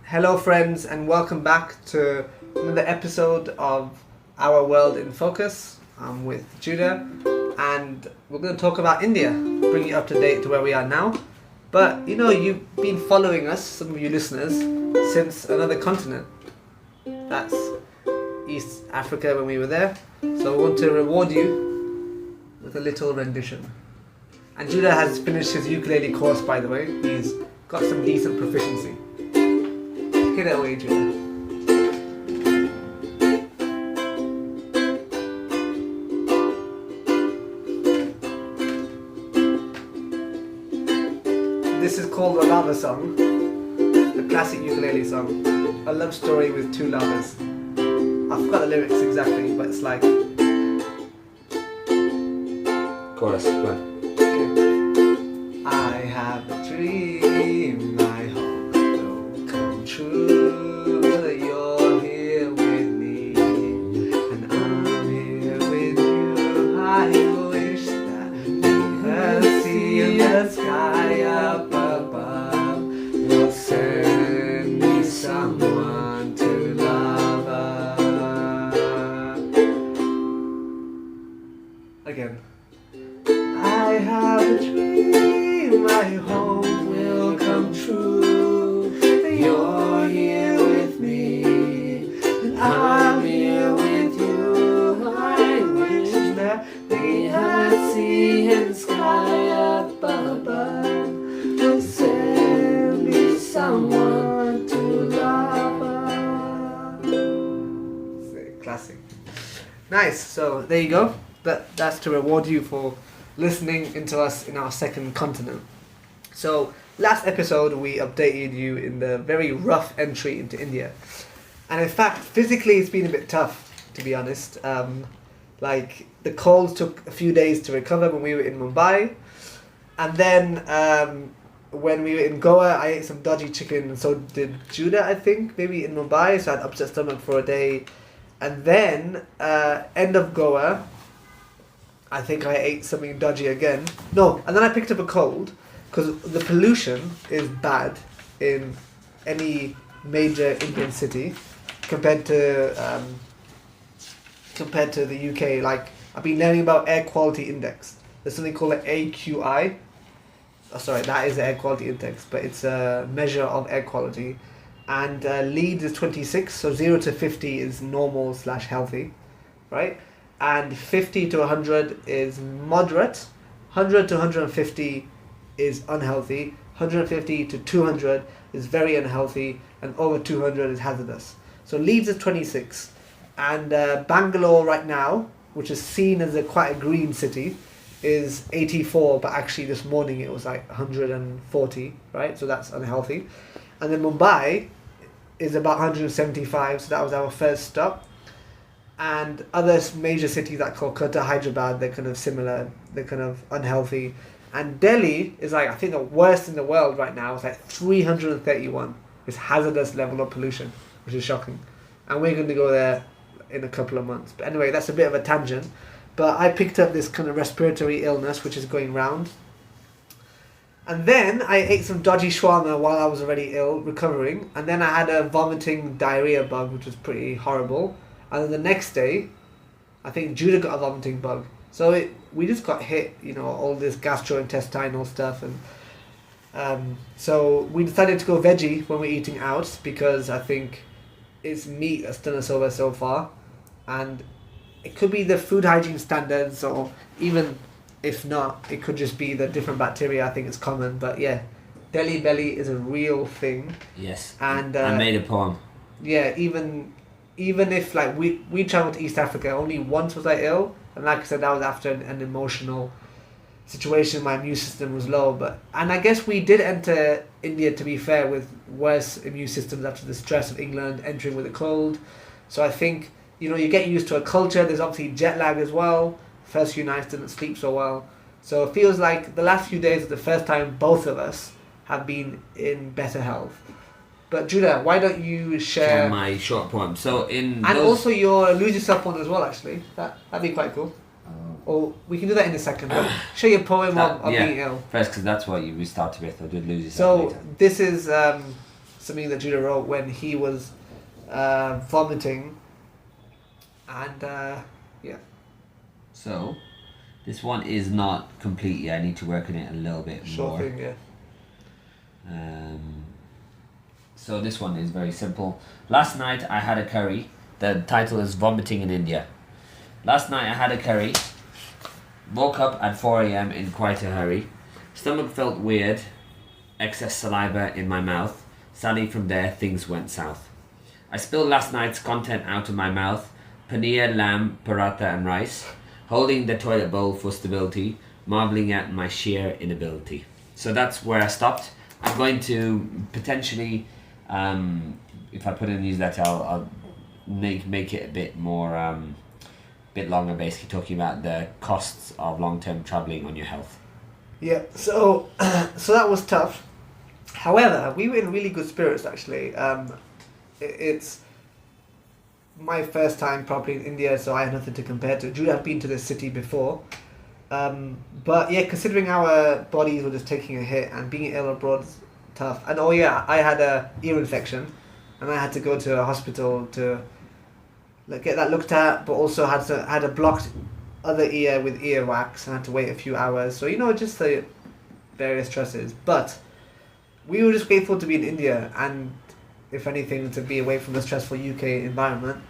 Hello, friends, and welcome back to another episode of Our World in Focus. I'm with Judah, and we're going to talk about India, bring you up to date to where we are now. But you've been following us, some of you listeners, since another continent. That's East Africa when we were there. So we want to reward you with a little rendition. And Judah has finished his ukulele course, by the way. He's got some decent proficiency. Hit it away, Judah. This is called a lava song, a classic ukulele song, a love story with two lovers. I forgot the lyrics exactly, but it's like... Chorus, go on. I have a dream, I hope it will come true, that you're here with me, and I'm here with you. I wish that we could see in the sky up above, will send me someone to love us. Again. I have a dream, I hope will come true. You're here with me, and I'm here with you. I wish that we had sea and sky up above, to send me someone to love us. Classic. Nice. So there you go. That's to reward you for listening into us in our second continent. So last episode we updated you in the very rough entry into India, and in fact physically it's been a bit tough, to be honest. Like the colds took a few days to recover when we were in Mumbai, and then when we were in Goa I ate some dodgy chicken, and so did Judah, I think, maybe in Mumbai, so I had upset stomach for a day. And then end of Goa I think I ate something dodgy again. No, and then I picked up a cold because the pollution is bad in any major Indian city compared to the UK. Like, I've been learning about air quality index. There's something called an AQI. Oh, sorry, that is the air quality index, but it's a measure of air quality. And Leeds is 26, so 0 to 50 is normal / healthy, right? And 50 to 100 is moderate, 100 to 150 is unhealthy, 150 to 200 is very unhealthy, and over 200 is hazardous. So Leeds is 26, and Bangalore right now, which is seen as quite a green city, is 84, but actually this morning it was like 140, right? So that's unhealthy. And then Mumbai is about 175, so that was our first stop. And other major cities like Kolkata, Hyderabad, they're kind of similar, they're kind of unhealthy. And Delhi is like, I think the worst in the world right now. It's like 331, this hazardous level of pollution, which is shocking. And we're going to go there in a couple of months. But anyway, that's a bit of a tangent. But I picked up this kind of respiratory illness, which is going round. And then I ate some dodgy shawarma while I was already ill, recovering. And then I had a vomiting diarrhea bug, which was pretty horrible. And then the next day, I think Judah got a vomiting bug. So we just got hit, all this gastrointestinal stuff. And so we decided to go veggie when we're eating out, because I think it's meat that's done us over so far. And it could be the food hygiene standards, or even if not, it could just be the different bacteria. I think it's common. But yeah, Delhi belly is a real thing. Yes. And I made a poem. Yeah, even if like we travelled to East Africa, only once was I ill, and like I said, that was after an emotional situation. My immune system was low, and I guess we did enter India, to be fair, with worse immune systems after the stress of England entering with a cold. So I think you get used to a culture. There's obviously jet lag as well. First few nights didn't sleep so well, so it feels like the last few days are the first time both of us have been in better health. But Judah, why don't you share my short poem? So also your lose yourself one as well. Actually, that'd be quite cool. Or we can do that in a second. But show your poem of being ill. First, because that's what we started with. I did lose yourself. So this is something that Judah wrote when he was vomiting, and yeah. So, this one is not complete yet. I need to work on it a little bit Sure more. thing, yeah. So this one is very simple. Last night I had a curry. The title is Vomiting in India. Last night I had a curry. Woke up at 4 a.m. in quite a hurry. Stomach felt weird. Excess saliva in my mouth. Sadly from there things went south. I spilled last night's content out of my mouth. Paneer, lamb, paratha and rice. Holding the toilet bowl for stability. Marveling at my sheer inability. So that's where I stopped. I'm going to potentially, if I put in a newsletter, I'll make it a bit more, bit longer, basically talking about the costs of long-term travelling on your health. Yeah, so so that was tough. However, we were in really good spirits actually. It's my first time properly in India, so I had nothing to compare to. Judah had been to this city before. But yeah, considering our bodies were just taking a hit and being ill abroad is tough. And oh yeah, I had a ear infection, and I had to go to a hospital to get that looked at. But also had a blocked other ear with ear wax and had to wait a few hours. So just the various stresses. But we were just grateful to be in India and, if anything, to be away from the stressful UK environment.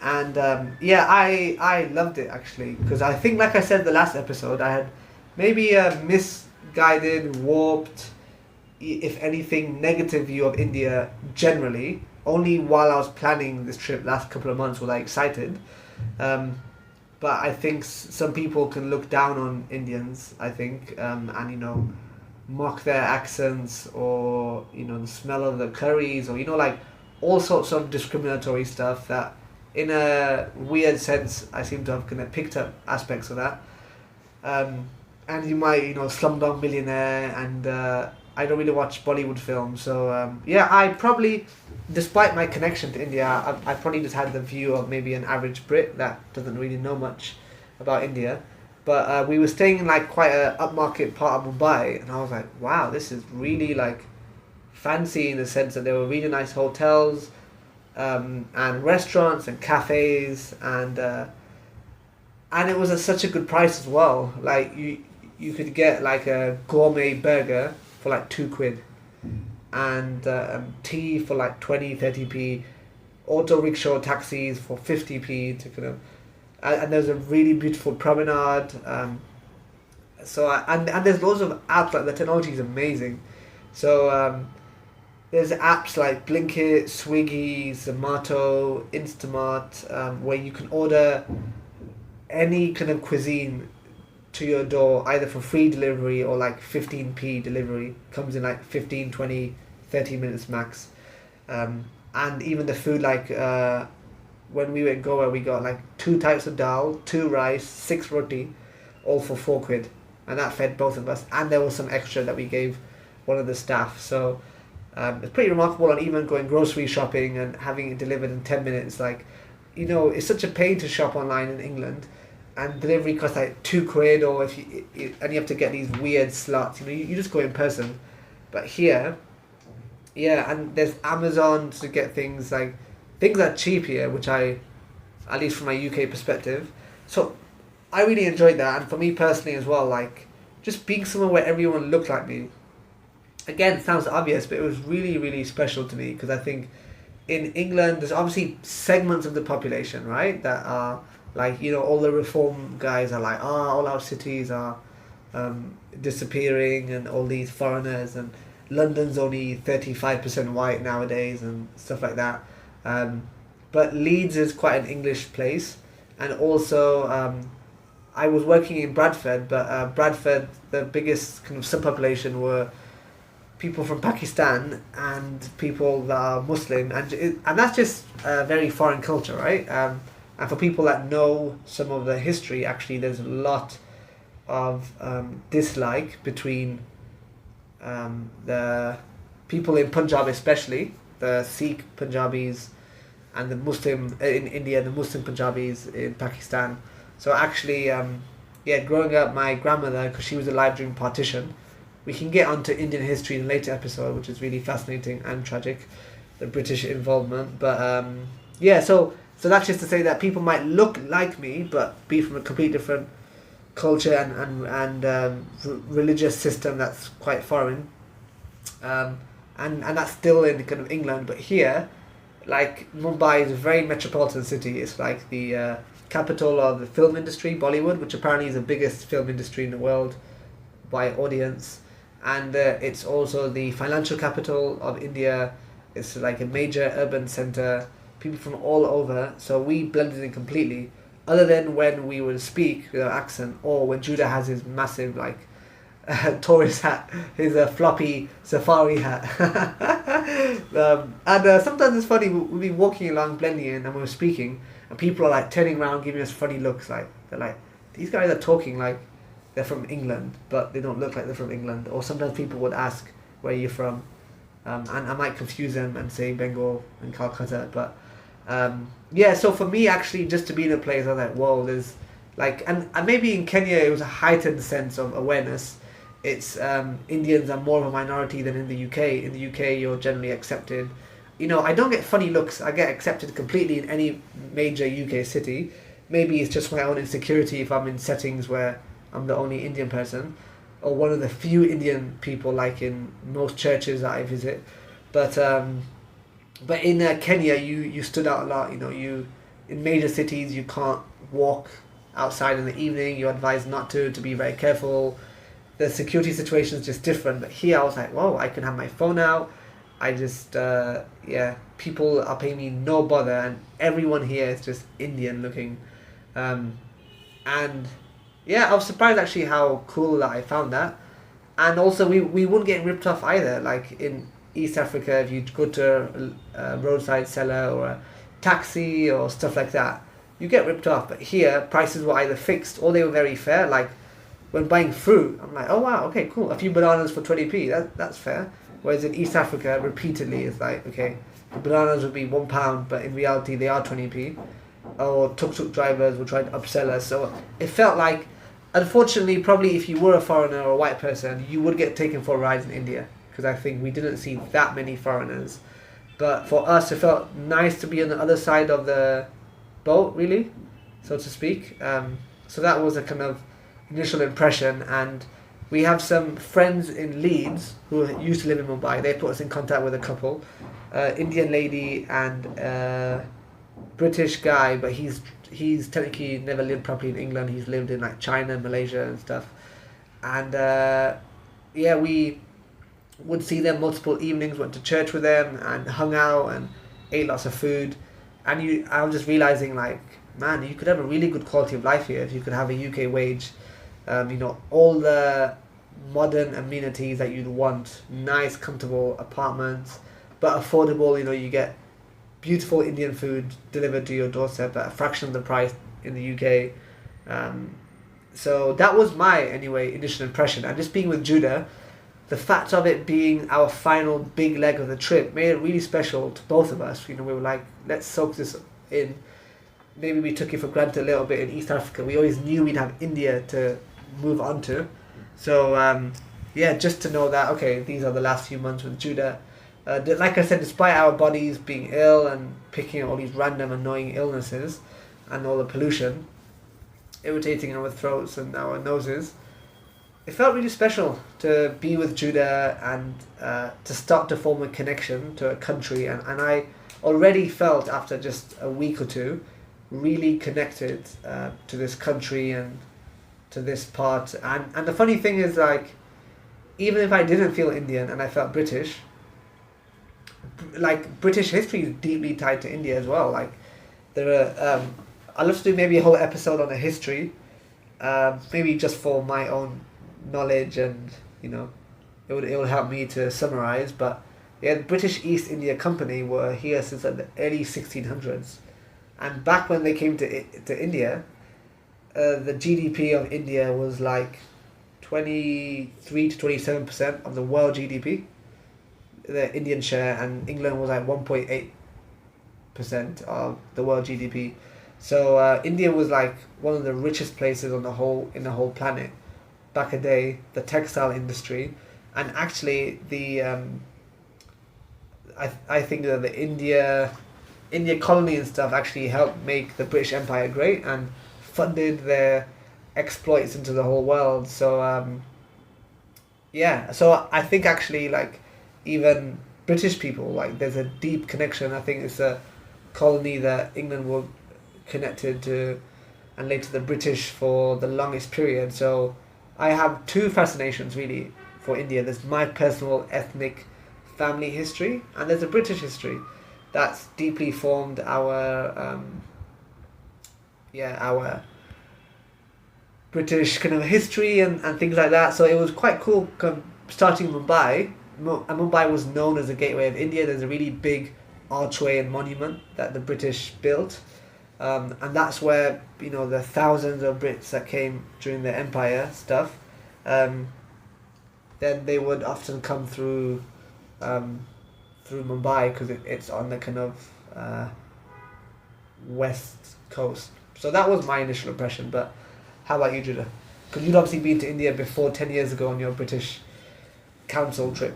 And I loved it actually, because I think, like I said the last episode, I had maybe a misguided, warped, if anything, negative view of India generally. Only while I was planning this trip last couple of months was I excited. But I think some people can look down on Indians, I think, and mock their accents, or the smell of the curries, or like all sorts of discriminatory stuff that, in a weird sense, I seem to have kind of picked up aspects of that. And you might, Slumdog Millionaire, and I don't really watch Bollywood films, so I probably, despite my connection to India, I probably just had the view of maybe an average Brit that doesn't really know much about India. But we were staying in like quite a upmarket part of Mumbai, and I was like, wow, this is really like fancy, in the sense that there were really nice hotels, and restaurants and cafes, and it was at such a good price as well. Like you could get like a gourmet burger for like £2, and tea for like 20-30p, auto rickshaw taxis for 50p to kind of, and there's a really beautiful promenade. And there's loads of apps, like the technology is amazing. So there's apps like Blinkit, Swiggy, Zomato, Instamart, where you can order any kind of cuisine to your door, either for free delivery or like 15p delivery. Comes in like 15, 20, 30 minutes max. And even the food, like when we were in Goa, we got like 2 types of dal, 2 rice, 6 roti, all for £4, and that fed both of us. And there was some extra that we gave one of the staff. So it's pretty remarkable. And even going grocery shopping and having it delivered in 10 minutes, like, it's such a pain to shop online in England, and delivery costs like £2, or if you have to get these weird slots. You just go in person. But here, and there's Amazon to get things are cheap here, which at least from my UK perspective. So I really enjoyed that, and for me personally as well, like just being somewhere where everyone looked like me. Again, it sounds obvious, but it was really, really special to me, because I think in England there's obviously segments of the population, right, that are like, all the reform guys are like, all our cities are disappearing, and all these foreigners, and London's only 35% white nowadays, and stuff like that. But Leeds is quite an English place, and also I was working in Bradford, but Bradford, the biggest kind of subpopulation were people from Pakistan and people that are Muslim, and that's just a very foreign culture, right? And for people that know some of the history, actually, there's a lot of dislike between the people in Punjab, especially the Sikh Punjabis, and the Muslim in India, the Muslim Punjabis in Pakistan. So actually, growing up, my grandmother, because she was alive during partition, we can get onto Indian history in a later episode, which is really fascinating and tragic, the British involvement. But yeah, so that's just to say that people might look like me, but be from a completely different culture and religious system that's quite foreign, and that's still in kind of England. But here, like Mumbai is a very metropolitan city. It's like the capital of the film industry, Bollywood, which apparently is the biggest film industry in the world by audience, and it's also the financial capital of India. It's like a major urban center. People from all over, so we blended in completely. Other than when we would speak with our accent, or when Judah has his massive like tourist hat, his floppy safari hat. And sometimes it's funny. We'll be walking along, blending in, and we're speaking, and people are like turning around, giving us funny looks. Like they're like, these guys are talking like they're from England, but they don't look like they're from England. Or sometimes people would ask, where are you from? And I might confuse them and say Bengal and Calcutta, but yeah. So for me, actually, just to be in a place, I was like, whoa, there's like, and maybe in Kenya it was a heightened sense of awareness. It's Indians are more of a minority than in the UK. In the UK, you're generally accepted. You know, I don't get funny looks. I get accepted completely in any major UK city. Maybe it's just my own insecurity if I'm in settings where I'm the only Indian person, or one of the few Indian people, like in most churches that I visit. But in Kenya, you stood out a lot. You know, in major cities you can't walk outside in the evening. You're advised not to be very careful. The security situation is just different. But here I was like, whoa, I can have my phone out. I just people are paying me no bother, and everyone here is just Indian looking, and yeah, I was surprised actually how cool that I found that. And also we wouldn't get ripped off either. Like in East Africa, if you go to a roadside seller or a taxi or stuff like that, you get ripped off. But here, prices were either fixed or they were very fair. Like when buying fruit, I'm like, oh wow, okay, cool. A few bananas for 20p, that's fair. Whereas in East Africa, repeatedly, it's like, okay, the bananas would be £1, but in reality they are 20p. Or tuk-tuk drivers will try to upsell us. So it felt like, unfortunately, probably if you were a foreigner or a white person, you would get taken for rides in India, because I think we didn't see that many foreigners. But for us, it felt nice to be on the other side of the boat, really, so to speak. So that was a kind of initial impression. And we have some friends in Leeds who used to live in Mumbai. They put us in contact with a couple, Indian lady and British guy, but he's technically never lived properly in England. He's lived in like China, Malaysia and stuff. And yeah, we would see them multiple evenings, went to church with them and hung out and ate lots of food. And I was just realizing, like, man, you could have a really good quality of life here if you could have a UK wage. You know, all the modern amenities that you'd want, nice, comfortable apartments, but affordable. You know, you get beautiful Indian food delivered to your doorstep at a fraction of the price in the UK. So that was my, anyway, initial impression. And just being with Judah, the fact of it being our final big leg of the trip made it really special to both of us. You know, we were like, let's soak this in. Maybe we took it for granted a little bit in East Africa. We always knew we'd have India to move on to. So yeah, just to know that, okay, these are the last few months with Judah. Like I said, despite our bodies being ill and picking up all these random annoying illnesses and all the pollution irritating our throats and our noses, it felt really special to be with Judah and to start to form a connection to a country. And I already felt, after just a week or two, really connected to this country and to this part. And the funny thing is, like, even if I didn't feel Indian and I felt British, like, British history is deeply tied to India as well. Like, there are I'd love to do maybe a whole episode on the history, maybe just for my own knowledge, and you know, it would help me to summarize. But yeah, the British East India Company were here since like the early 1600s, and back when they came to India, the GDP of India was like 23 to 27% of the world GDP, the Indian share, and England was like 1.8% of the world GDP. So India was like one of the richest places in the whole planet back a day. The textile industry, And actually, I think that the India colony and stuff actually helped make the British Empire great and funded their exploits into the whole world. So yeah, so I think actually like even British people, like there's a deep connection. I think it's a colony that England were connected to, and later the British for the longest period. So I have two fascinations really for India. There's my personal ethnic family history, and there's a British history that's deeply formed our our British kind of history and things like that. So it was quite cool starting Mumbai. And Mumbai was known as the gateway of India. There's a really big archway and monument that the British built. And that's where, you know, the thousands of Brits that came during the empire stuff, then they would often come through Mumbai because it's on the kind of west coast. So that was my initial impression. But how about you, Judah? Because you'd obviously been to India before 10 years ago on your British Council trip.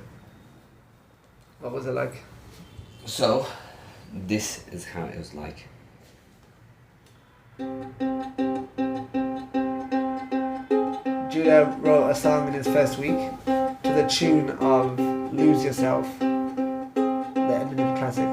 What was it like? So, this is how it was like. Judah wrote a song in his first week to the tune of Lose Yourself, the Eminem classic.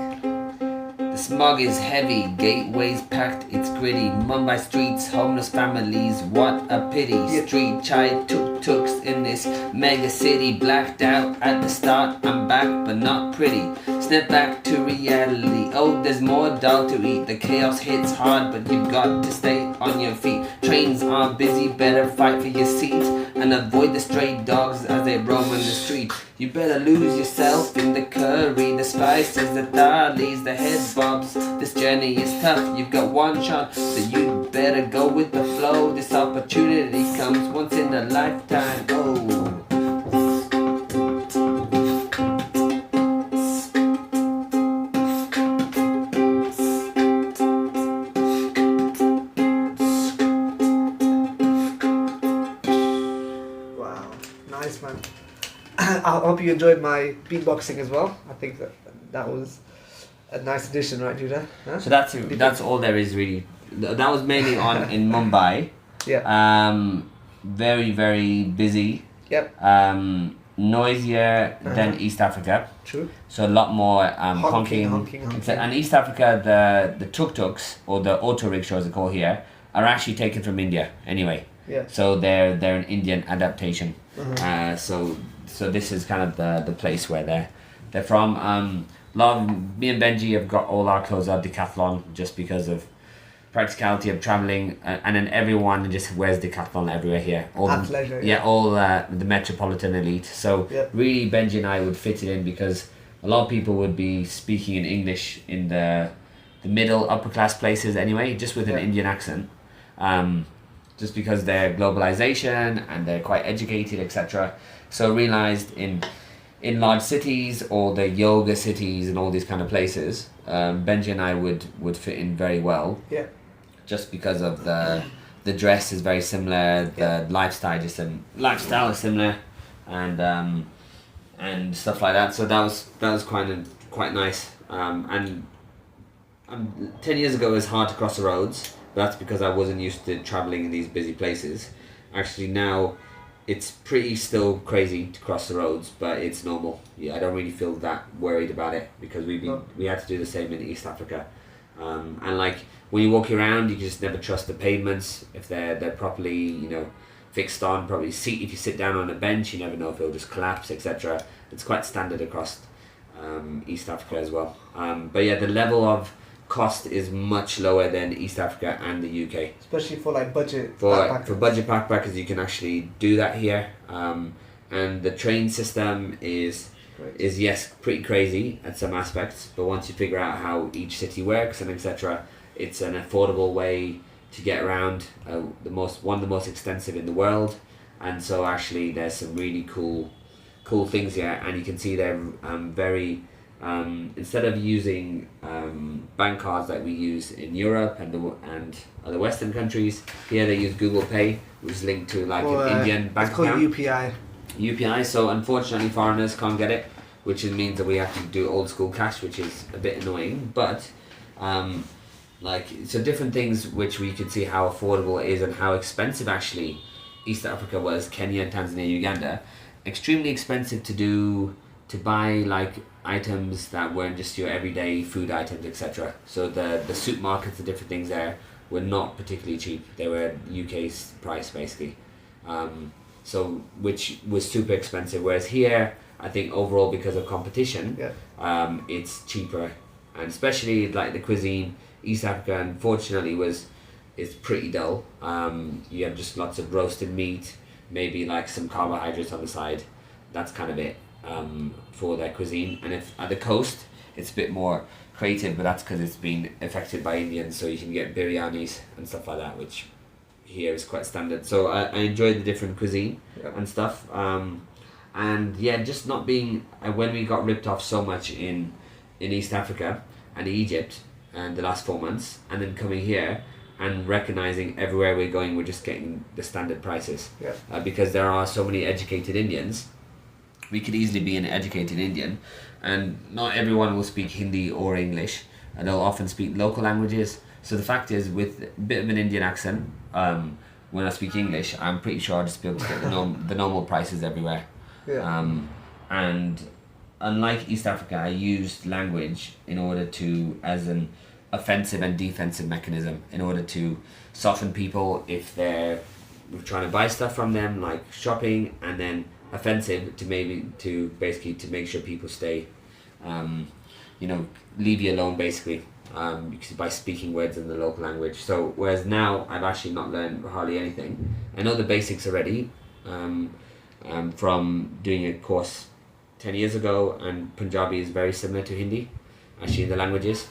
The smog is heavy, gateways packed, it's gritty. Mumbai streets, homeless families, what a pity. Yeah. Street chai tuk-tuks in this mega city. Blacked out at the start, I'm back but not pretty. Snap back to reality, oh there's more dog to eat. The chaos hits hard but you've got to stay on your feet. Trains are busy, better fight for your seat and avoid the stray dogs as they roam on the street. You better lose yourself in the curry, the spices, the thalis, the head bobs. This journey is tough, you've got one shot, so you better go with the flow. This opportunity comes once in a lifetime, oh. Wow, nice man. I hope you enjoyed my beatboxing as well. I think that was a nice addition, right, Judah? Huh? So that's all there is really. That was mainly on in Mumbai. Yeah. Very, very busy. Yep. Noisier than East Africa. True. So a lot more Honking. And East Africa, the tuk-tuks or the auto rickshaws they call here are actually taken from India anyway. Yeah. So they're an Indian adaptation. So this is kind of the place where they're from. Me and Benji have got all our clothes out Decathlon just because of practicality of traveling, and then everyone just wears Decathlon everywhere here. All Athleisure, all the metropolitan elite. So really, Benji and I would fit it in because a lot of people would be speaking in English in the middle upper class places anyway, just with an Indian accent. Just because they're globalization and they're quite educated, etc. So realized in large cities or the yoga cities and all these kind of places, Benji and I would fit in very well. Yeah. Just because of the dress is very similar, the lifestyle is similar, and stuff like that. So that was quite nice. And 10 years ago it was hard to cross the roads. That's because I wasn't used to traveling in these busy places. Actually now, it's pretty still crazy to cross the roads, but it's normal. Yeah, I don't really feel that worried about it because we had to do the same in East Africa. And like when you walk around, you just never trust the pavements if they're properly fixed on. Probably if you sit down on a bench, you never know if it'll just collapse, etc. It's quite standard across East Africa as well. But yeah, the level of cost is much lower than East Africa and the UK. Especially for like budget backpackers. For budget backpackers, you can actually do that here. And the train system is yes, pretty crazy at some aspects, but once you figure out how each city works and etc., it's an affordable way to get around. One of the most extensive in the world, and so actually there's some really cool things here, and you can see they're very. Instead of using bank cards that we use in Europe and other Western countries, here they use Google Pay, which is linked to like an Indian bank account. It's called UPI. UPI. So unfortunately, foreigners can't get it, which means that we have to do old school cash, which is a bit annoying. But so different things which we could see how affordable it is and how expensive actually East Africa was, Kenya, Tanzania, Uganda, extremely expensive to buy like items that weren't just your everyday food items, etc. So the supermarkets, the different things there were not particularly cheap. They were UK's price basically. So which was super expensive. Whereas here, I think overall because of competition, it's cheaper, and especially like the cuisine, East Africa unfortunately is pretty dull. You have just lots of roasted meat, maybe like some carbohydrates on the side. That's kind of it for their cuisine. And if at the coast, it's a bit more creative, but that's because it's been affected by Indians, so you can get biryanis and stuff like that, which here is quite standard. So I enjoy the different cuisine and stuff. And yeah, just not being when we got ripped off so much in East Africa and Egypt and the last 4 months, and then coming here and recognizing everywhere we're going, we're just getting the standard prices. Because there are so many educated Indians. We could easily be an educated Indian, and not everyone will speak Hindi or English, and they'll often speak local languages. So the fact is, with a bit of an Indian accent, when I speak English, I'm pretty sure I'll just be able to get the normal prices everywhere. And unlike East Africa, I used language in order to, as an offensive and defensive mechanism, in order to soften people if they're trying to buy stuff from them, like shopping, and then offensive to basically to make sure people stay, leave you alone basically, by speaking words in the local language. So whereas now I've actually not learned hardly anything. I know the basics already, from doing a course 10 years ago, and Punjabi is very similar to Hindi, actually, in the languages.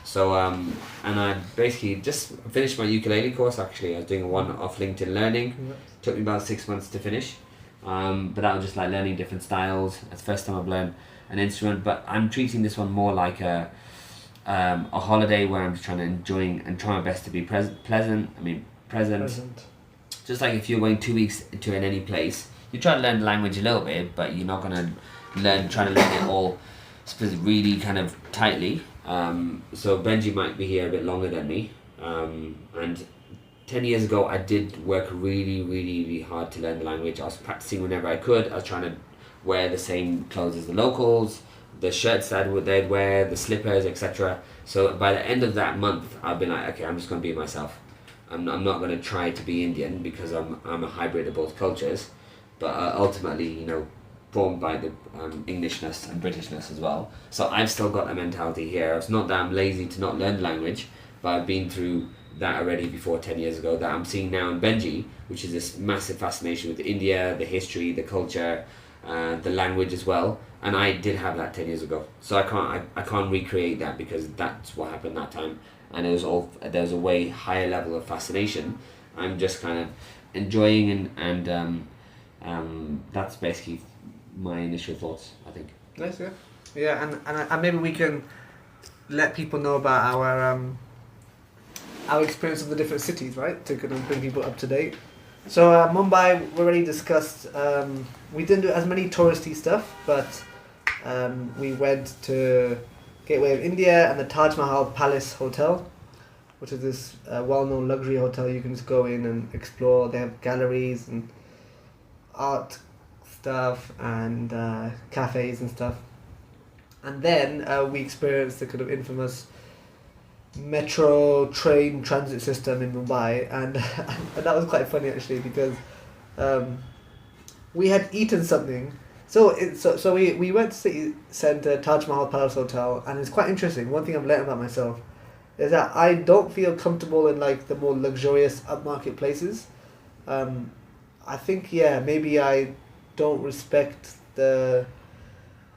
So, and I basically just finished my ukulele course actually. I was doing one off LinkedIn Learning. Took me about 6 months to finish. But that was just like learning different styles. It's the first time I've learned an instrument, but I'm treating this one more like a holiday where I'm just trying to enjoy and try my best to be present. Just like if you're going 2 weeks to any place, you try to learn the language a little bit, but you're not going to try to learn it all really kind of tightly. So Benji might be here a bit longer than me, and 10 years ago I did work really, really, really hard to learn the language. I was practicing whenever I could. I was trying to wear the same clothes as the locals, the shirts that they'd wear, the slippers, etc. So by the end of that month, I've been like, okay, I'm just going to be myself. I'm not going to try to be Indian because I'm a hybrid of both cultures, but ultimately, formed by the Englishness and Britishness as well. So I've still got that mentality here. It's not that I'm lazy to not learn the language, but I've been through that already before 10 years ago, that I'm seeing now in Benji, which is this massive fascination with India, the history, the culture, the language as well. And I did have that 10 years ago. So I can't recreate that because that's what happened that time. And there's a way higher level of fascination. I'm just kind of enjoying and that's basically my initial thoughts, I think. Nice, yeah. Yeah, and maybe we can let people know about our experience of the different cities, right? To kind of bring people up to date. So Mumbai, we already discussed. We didn't do as many touristy stuff, but we went to Gateway of India and the Taj Mahal Palace Hotel, which is this well-known luxury hotel. You can just go in and explore. They have galleries and art stuff and cafes and stuff. And then we experienced the kind of infamous metro train transit system in Mumbai, and that was quite funny actually because we had eaten something. So we went to city centre, Taj Mahal Palace Hotel, and it's quite interesting. One thing I've learned about myself is that I don't feel comfortable in like the more luxurious upmarket places. I think maybe I don't respect the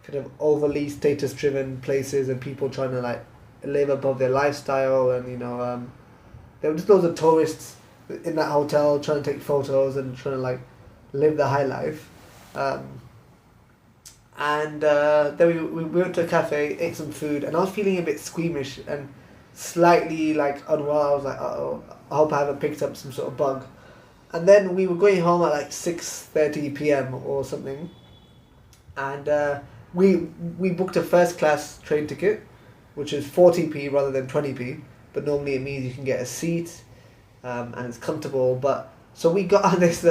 kind of overly status driven places and people trying to like live above their lifestyle, and there were just loads of tourists in that hotel trying to take photos and trying to like live the high life. And then we went to a cafe, ate some food, and I was feeling a bit squeamish and slightly like unwell. I was like, uh-oh, I hope I haven't picked up some sort of bug. And then we were going home at like 6:30 p.m. or something, and we booked a first class train ticket, which is 40p rather than 20p. But normally it means you can get a seat, and it's comfortable. But so we got on this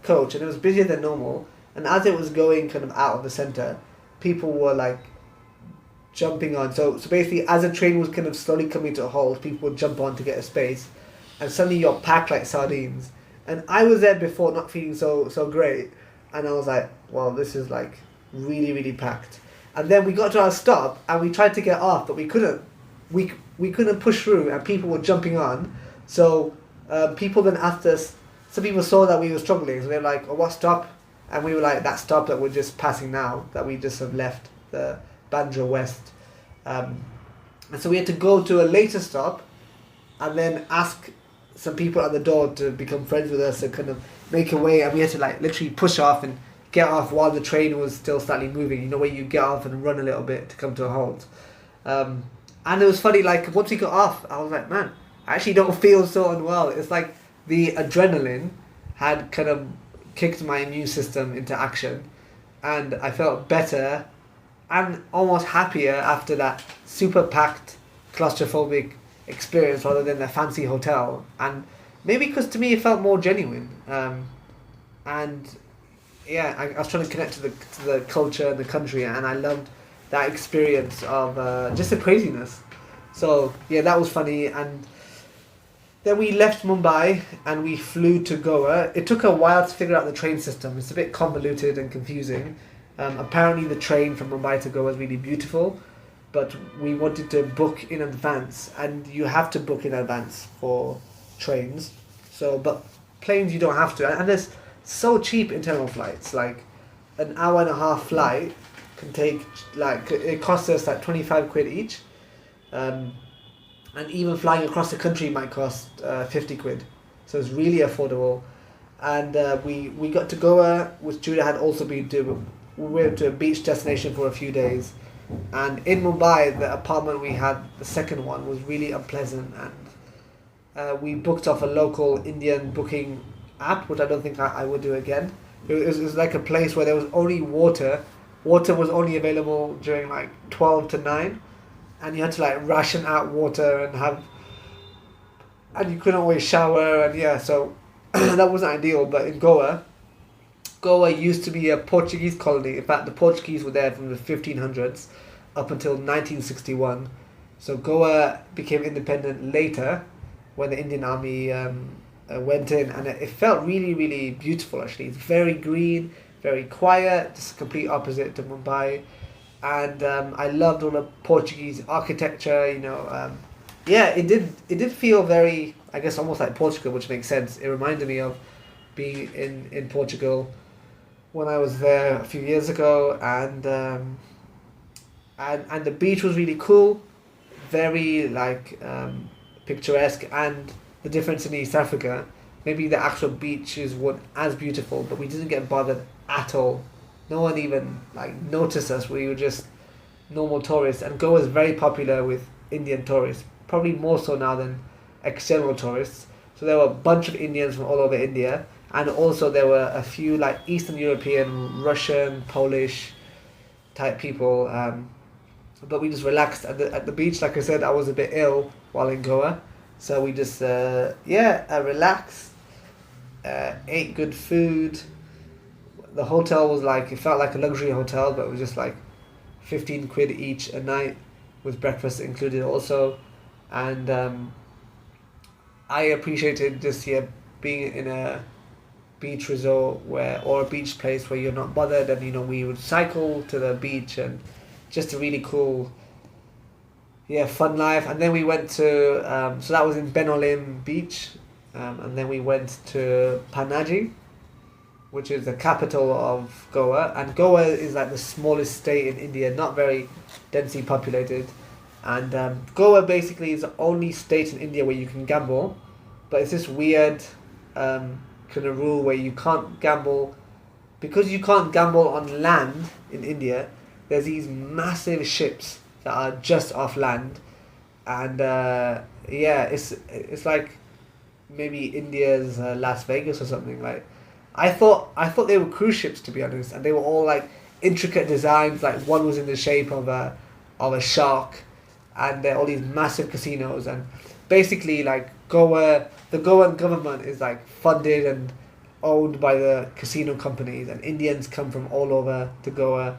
coach, and it was busier than normal. And as it was going kind of out of the center, people were like jumping on. So basically, as the train was kind of slowly coming to a halt, people would jump on to get a space, and suddenly you're packed like sardines. And I was there before, not feeling so great, and I was like, well, this is like really packed. And then we got to our stop, and we tried to get off, but we couldn't. We couldn't push through, and people were jumping on. So people then asked us. Some people saw that we were struggling, so they were like, "Oh, what stop?" And we were like, "That stop that we're just passing now, that we just have left, the Bandra West." And so we had to go to a later stop, and then ask some people at the door to become friends with us and kind of make a way. And we had to like literally push off and get off while the train was still slightly moving. You know, where you get off and run a little bit to come to a halt. And it was funny, like, once we got off, I was like, man, I actually don't feel so unwell. It's like the adrenaline had kind of kicked my immune system into action, and I felt better and almost happier after that super packed, claustrophobic experience rather than the fancy hotel. And maybe because to me it felt more genuine. And yeah, I was trying to connect to the culture and the country, and I loved that experience of just the craziness. So yeah, that was funny. And then we left Mumbai and we flew to Goa. It took a while to figure out the train system. It's a bit convoluted and confusing. Apparently the train from Mumbai to Goa is really beautiful, but we wanted to book in advance, and you have to book in advance for trains. So, but planes you don't have to, and there's so cheap internal flights. Like an hour and a half flight can take, like, it costs us like 25 quid each, and even flying across the country might cost 50 quid, so it's really affordable. And we got to Goa, which Judah had also been to. We went to a beach destination for a few days, and in Mumbai the apartment we had, the second one, was really unpleasant, and we booked off a local Indian booking app, which I don't think I would do again. It was like a place where there was only water. Water was only available during like 12 to 9, and you had to like ration out water and you couldn't always shower, and yeah, so that wasn't ideal. But in Goa used to be a Portuguese colony. In fact, the Portuguese were there from the 1500s up until 1961. So Goa became independent later when the Indian Army went in, and it felt really beautiful actually. It's very green, very quiet, just complete opposite to Mumbai. And I loved all the Portuguese architecture, you know. Yeah, it did feel very, I guess, almost like Portugal, which makes sense. It reminded me of being in Portugal when I was there a few years ago, and the beach was really cool, very like picturesque. And the difference in East Africa, maybe the actual beaches weren't as beautiful, but we didn't get bothered at all. No one even like noticed us. We were just normal tourists, and Goa is very popular with Indian tourists, probably more so now than external tourists. So there were a bunch of Indians from all over India, and also there were a few like Eastern European, Russian, Polish type people. But we just relaxed at the beach. Like I said, I was a bit ill while in Goa, so we just relaxed, ate good food. The hotel was like, it felt like a luxury hotel, but it was just like 15 quid each a night with breakfast included also. And I appreciated just being in a beach resort or a beach place where you're not bothered. And you know, we would cycle to the beach, and just a really cool, fun life. And then we went to so that was in Benolim Beach, and then we went to Panaji, which is the capital of Goa. And Goa is like the smallest state in India, not very densely populated. And Goa basically is the only state in India where you can gamble, but it's this weird kind of rule where you can't gamble, because you can't gamble on land in India. There's these massive ships that are just off land, and it's like maybe India's Las Vegas or something. Like, I thought they were cruise ships, to be honest, and they were all like intricate designs. Like one was in the shape of a shark, and there are all these massive casinos, and basically like the Goan government is like funded and owned by the casino companies, and Indians come from all over to Goa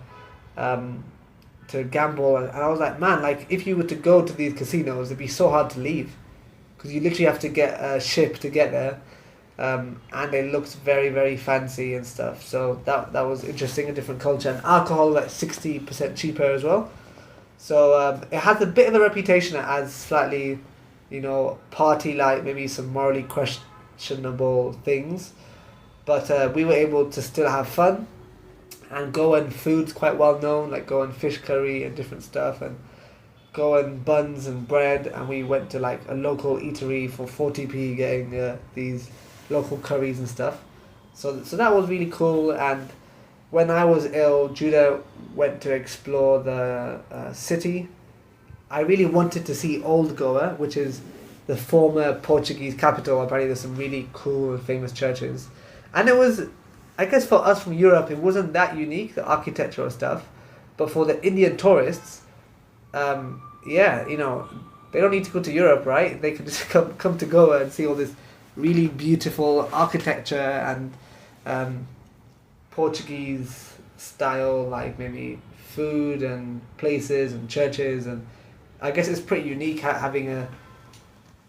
to gamble. And I was like, man, like if you were to go to these casinos, it'd be so hard to leave because you literally have to get a ship to get there. And it looks very, very fancy and stuff. So that was interesting, a different culture. And alcohol like 60% cheaper as well. So it has a bit of a reputation as slightly, party like, maybe some morally questionable things. But we were able to still have fun. And Goan food's quite well known, like Goan fish curry and different stuff. And Goan buns and bread. And we went to like a local eatery for 40p getting these local curries and stuff. So that was really cool. And when I was ill, Judah went to explore the city. I really wanted to see Old Goa, which is the former Portuguese capital. Apparently there's some really cool and famous churches. And it was, I guess for us from Europe, it wasn't that unique, the architectural stuff. But for the Indian tourists, they don't need to go to Europe, right? They can just come to Goa and see all this really beautiful architecture and Portuguese style, like maybe food and places and churches, and I guess it's pretty unique having a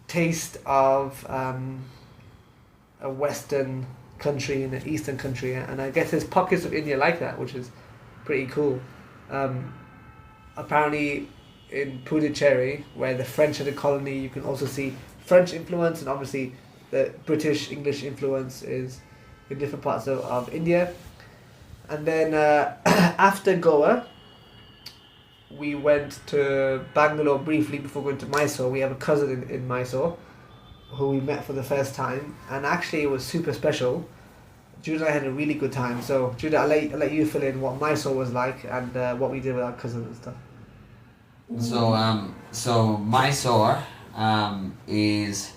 taste of a Western country and an Eastern country, and I guess there's pockets of India like that, which is pretty cool. Apparently in Puducherry, where the French had a colony, you can also see French influence, and obviously the British English influence is in different parts of India. And then after Goa, we went to Bangalore briefly before going to Mysore. We have a cousin in Mysore who we met for the first time, and actually it was super special. Judah and I had a really good time. So Judah, I'll let you fill in what Mysore was like and what we did with our cousin and stuff. So Mysore is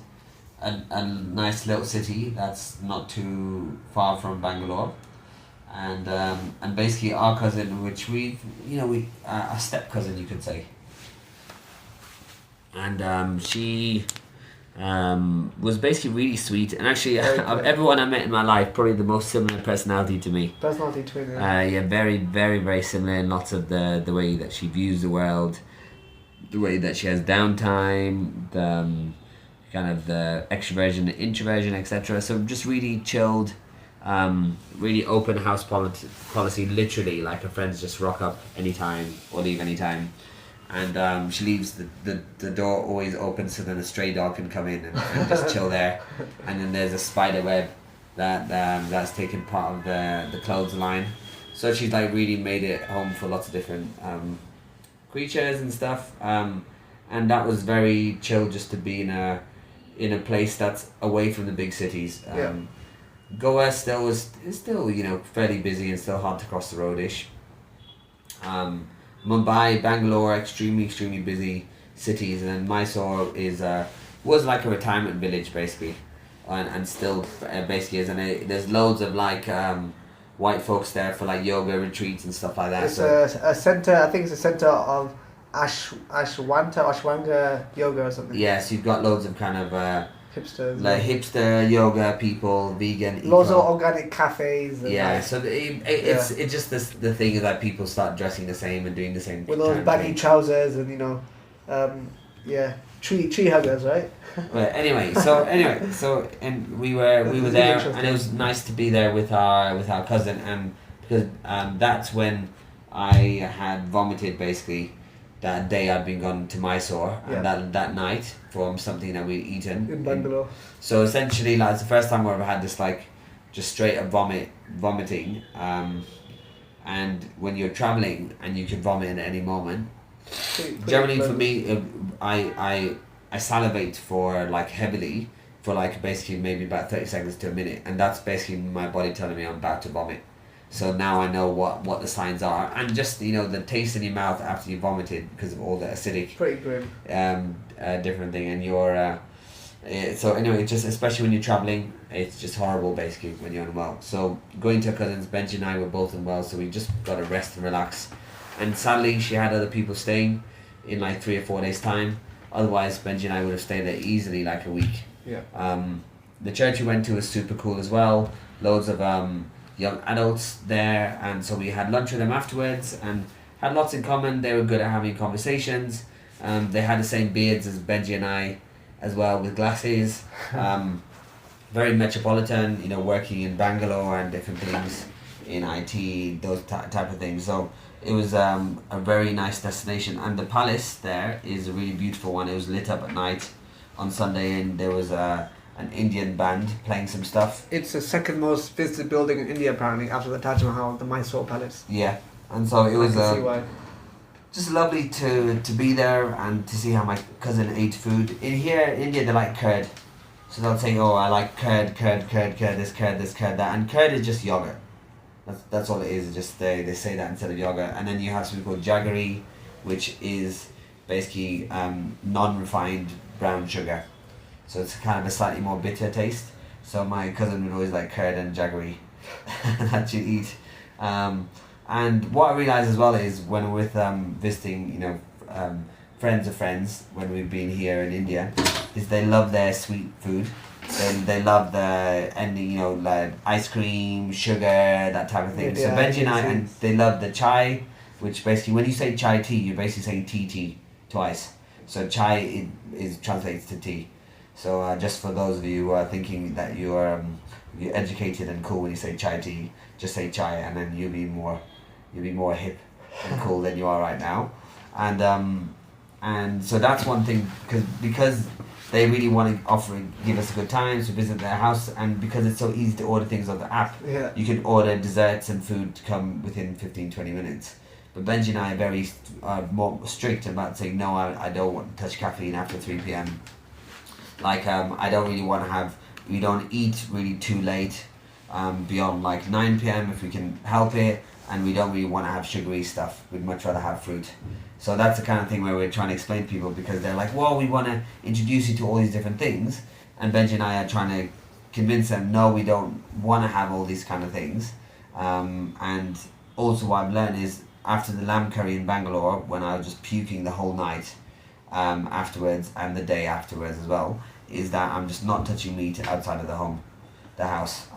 a nice little city that's not too far from Bangalore, and basically our cousin, which we a step cousin, you could say, and she was basically really sweet, and actually of everyone I met in my life, probably the most similar personality to me. Personality twin. Very, very, very similar in lots of the way that she views the world, the way that she has downtime, the kind of the extroversion, the introversion, etc. So just really chilled, really open house policy. Literally, like her friends just rock up anytime or leave anytime, and she leaves the door always open so then a stray dog can come in and just chill there. And then there's a spider web that's taken part of the clothes line. So she's like really made it home for lots of different creatures and stuff. And that was very chill just to be in a place that's away from the big cities. Goa is still fairly busy and still hard to cross the road-ish. Mumbai, Bangalore, extremely busy cities, and then Mysore was like a retirement village basically, and still basically is. And there's loads of like white folks there for like yoga retreats and stuff like that. It's a center. I think it's a center of Ashwanga yoga or something. Yes, you've got loads of kind of hipsters, like hipster yoga people, vegan. Loads of organic cafes. And So it's just the thing is that people start dressing the same and doing the same. With those baggy trousers and tree huggers, right? Well, anyway, and we were there, and it was nice to be there with our cousin, and because that's when I had vomited basically. That day I'd been gone to Mysore, and that night from something that we'd eaten in Bangalore. So essentially, like, it's the first time I ever had this like just straight up vomiting. And when you're traveling and you can vomit at any moment, generally for me, I salivate for like heavily for like basically maybe about 30 seconds to a minute, and that's basically my body telling me I'm about to vomit. So now I know what the signs are, and just the taste in your mouth after you vomited because of all the acidic. Pretty grim. Different thing, and So anyway, just especially when you're traveling, it's just horrible basically when you're unwell. So going to her cousins, Benji and I were both unwell, so we just got to rest and relax. And sadly, she had other people staying in like 3 or 4 days time. Otherwise, Benji and I would have stayed there easily like a week. Yeah. The church we went to was super cool as well. Loads of young adults there, and so we had lunch with them afterwards and had lots in common. They were good at having conversations. They had the same beards as Benji and I as well, with glasses. Very metropolitan, working in Bangalore and different things in IT, those type of things. So it was a very nice destination, and the palace there is a really beautiful one. It was lit up at night on Sunday, and there was an Indian band playing some stuff. It's the second most visited building in India apparently, after the Taj Mahal, the Mysore Palace. Yeah, and so it was I can see why. just lovely to be there and to see how my cousin ate food. In here, in India, they like curd. So they'll say, oh, I like curd, this, curd, that. And curd is just yogurt. That's all it is. Just they say that instead of yogurt. And then you have something called jaggery, which is basically non-refined brown sugar. So it's kind of a slightly more bitter taste. So my cousin would always like curd and jaggery that you'd eat. And what I realised as well is when we're with visiting, friends of friends, when we've been here in India, is they love their sweet food. They love like ice cream, sugar, that type of thing. Yeah, so Benji and they love the chai, which basically, when you say chai tea, you're basically saying tea twice. So chai translates to tea. So just for those of you who are thinking that you're educated and cool when you say chai tea, just say chai, and then you'll be more hip and cool than you are right now. And so that's one thing, because they really want to give us a good time to visit their house, and because it's so easy to order things on the app, you can order desserts and food to come within 15-20 minutes. But Benji and I are very more strict about saying, no, I don't want to touch caffeine after 3 p.m. Like, I don't really want to we don't eat really too late, beyond like 9 p.m. if we can help it, and we don't really want to have sugary stuff. We'd much rather have fruit. So that's the kind of thing where we're trying to explain to people, because they're like, well, we want to introduce you to all these different things, and Benji and I are trying to convince them, no, we don't want to have all these kind of things. And also what I've learned is, after the lamb curry in Bangalore, when I was just puking the whole night afterwards, and the day afterwards as well, is that I'm just not touching meat outside of the house,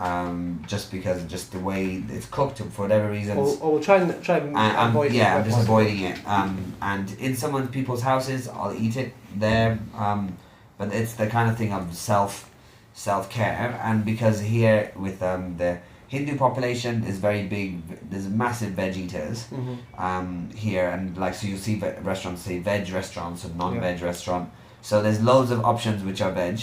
just because of just the way it's cooked for whatever reasons. Or we'll try and avoid it. Yeah, I'm just avoiding it. And in people's houses, I'll eat it there. But it's the kind of thing of self-care, and because here with the Hindu population is very big, there's massive veg eaters here, and like, so you'll see restaurants say veg restaurants or non-veg restaurant. So there's loads of options which are veg,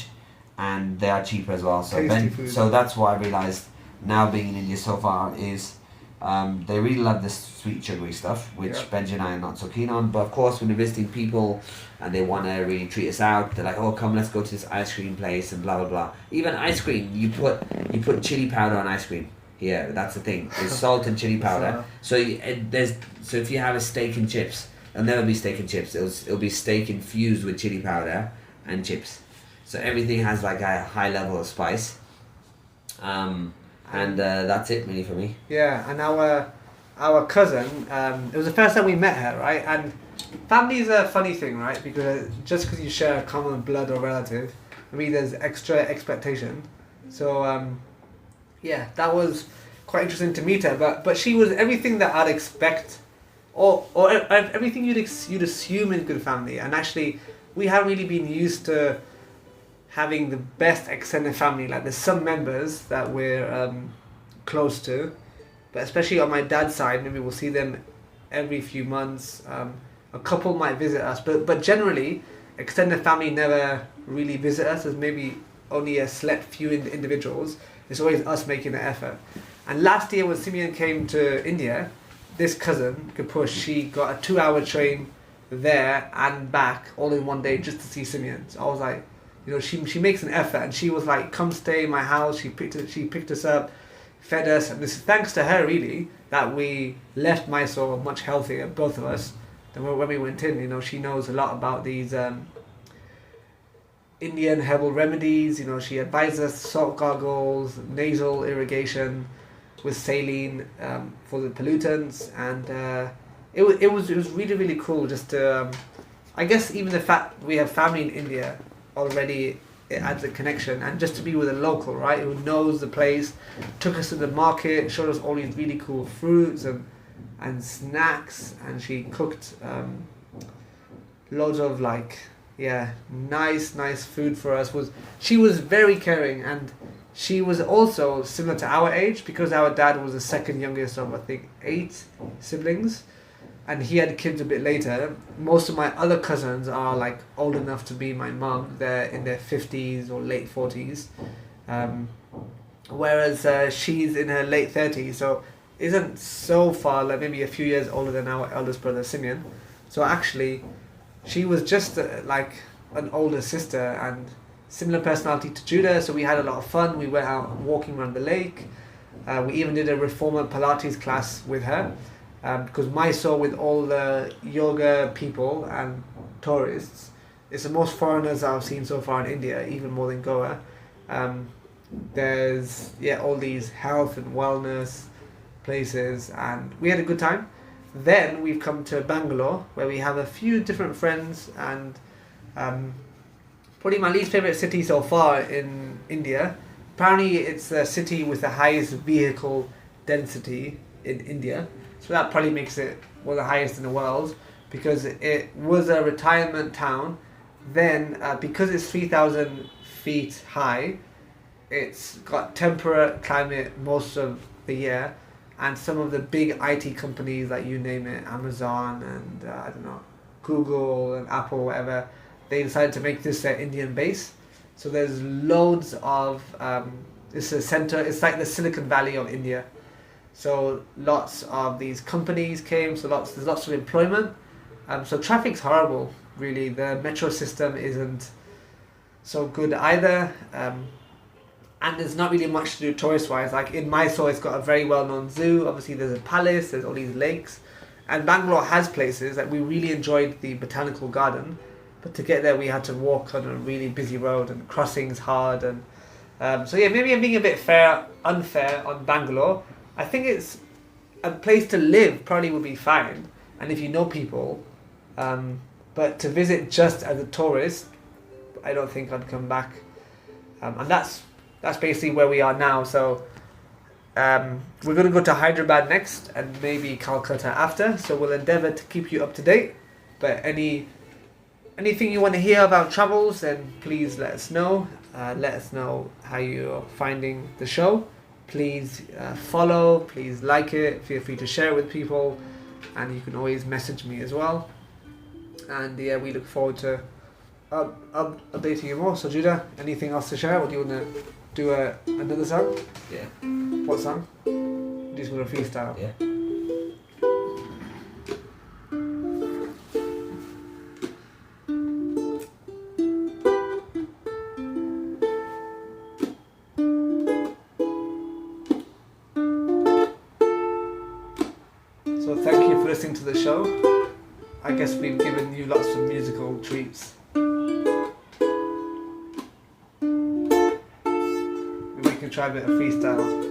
and they are cheaper as well. So that's what I realised now being in India so far is they really love this sweet sugary stuff, which Benji and I are not so keen on. But of course, when we're visiting people and they want to really treat us out, they're like, oh, come, let's go to this ice cream place and blah blah blah. Even ice cream, you put chili powder on ice cream. Yeah, that's the thing. It's salt and chili powder. So if you have a steak and chips, it'll never be steak and chips. It'll be steak infused with chili powder and chips. So everything has like a high level of spice. And that's it really for me. Yeah, and our cousin, it was the first time we met her, right? And family is a funny thing, right? Because just because you share a common blood or relative, maybe there's extra expectation. So yeah, that was quite interesting to meet her. But she was everything that I'd expect, or everything you'd assume in good family. And actually, we haven't really been used to having the best extended family. Like, there's some members that we're close to, but especially on my dad's side, maybe we'll see them every few months. A couple might visit us, but generally, extended family never really visit us. There's maybe only a select few individuals. It's always us making the effort. And last year when Simeon came to India, this cousin, Kapush, she got a 2-hour train there and back all in one day just to see Simeon. So I was like, she makes an effort, and she was like, come stay in my house. She picked us up, fed us, and this is thanks to her really that we left Mysore much healthier, both of us, than when we went in. She knows a lot about these Indian herbal remedies. You know, she advised us salt gargles, nasal irrigation with saline for the pollutants, and it was really really cool. Just to, I guess even the fact we have family in India already, it adds a connection, and just to be with a local, right, who knows the place, took us to the market, showed us all these really cool fruits and snacks, and she cooked loads of nice food for us. She was very caring, and she was also similar to our age, because our dad was the second youngest of, I think, 8 siblings, and he had kids a bit later. Most of my other cousins are like old enough to be my mum. They're in their 50s or late 40s, whereas she's in her late 30s, so isn't so far, like maybe a few years older than our eldest brother Simeon. So actually she was just like an older sister, and similar personality to Judah, so we had a lot of fun. We went out walking around the lake. We even did a reformer Pilates class with her, because Mysore, with all the yoga people and tourists, it's the most foreigners I've seen so far in India, even more than Goa. There's all these health and wellness places, and we had a good time. Then we've come to Bangalore, where we have a few different friends, and probably my least favourite city so far in India. Apparently it's the city with the highest vehicle density in India, so that probably makes it one of the highest in the world, because it was a retirement town. Then because it's 3,000 feet high, it's got temperate climate most of the year, and some of the big IT companies, like you name it, Amazon and I don't know, Google and Apple, whatever, they decided to make this their Indian base. So there's loads of it's a center. It's like the Silicon Valley of India. So lots of these companies came. So there's lots of employment. So traffic's horrible. Really, the metro system isn't so good either. And there's not really much to do tourist-wise. Like in Mysore, it's got a very well-known zoo. Obviously, there's a palace. There's all these lakes, and Bangalore has places. Like we really enjoyed the botanical garden, but to get there, we had to walk on a really busy road, and crossings hard. And so maybe I'm being a bit unfair on Bangalore. I think it's a place to live. Probably would be fine, and if you know people, but to visit just as a tourist, I don't think I'd come back. And that's basically where we are now. So we're going to go to Hyderabad next, and maybe Calcutta after. So we'll endeavour to keep you up to date. But anything you want to hear about travels, then please let us know. Let us know how you're finding the show. Please follow, please like it, feel free to share it with people, and you can always message me as well. And we look forward to updating you more. So Judah, anything else to share, or do you want to do another song? Yeah. What song? You just want to freestyle? Yeah. So thank you for listening to the show. I guess we've given you lots of musical treats. Maybe we can try a bit of freestyle.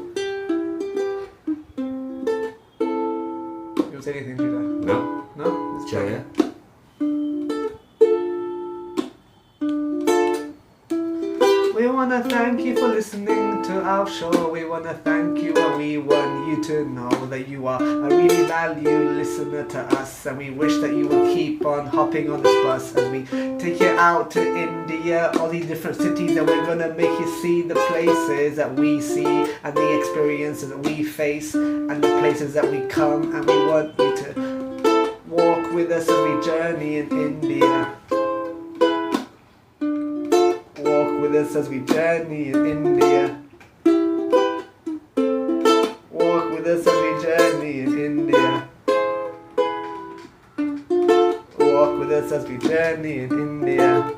You want to say anything, Judah? No. No? Let's Sure, try. yeah. We wanna thank you for listening to our show. We wanna thank you, and we want you to know that you are a really valued listener to us, and we wish that you would keep on hopping on this bus as we take you out to India, all these different cities, and we're gonna make you see the places that we see, and the experiences that we face, and the places that we come, and we want you to walk with us as we journey in India. With us as we journey in India. Walk with us as we journey in India. Walk with us as we journey in India.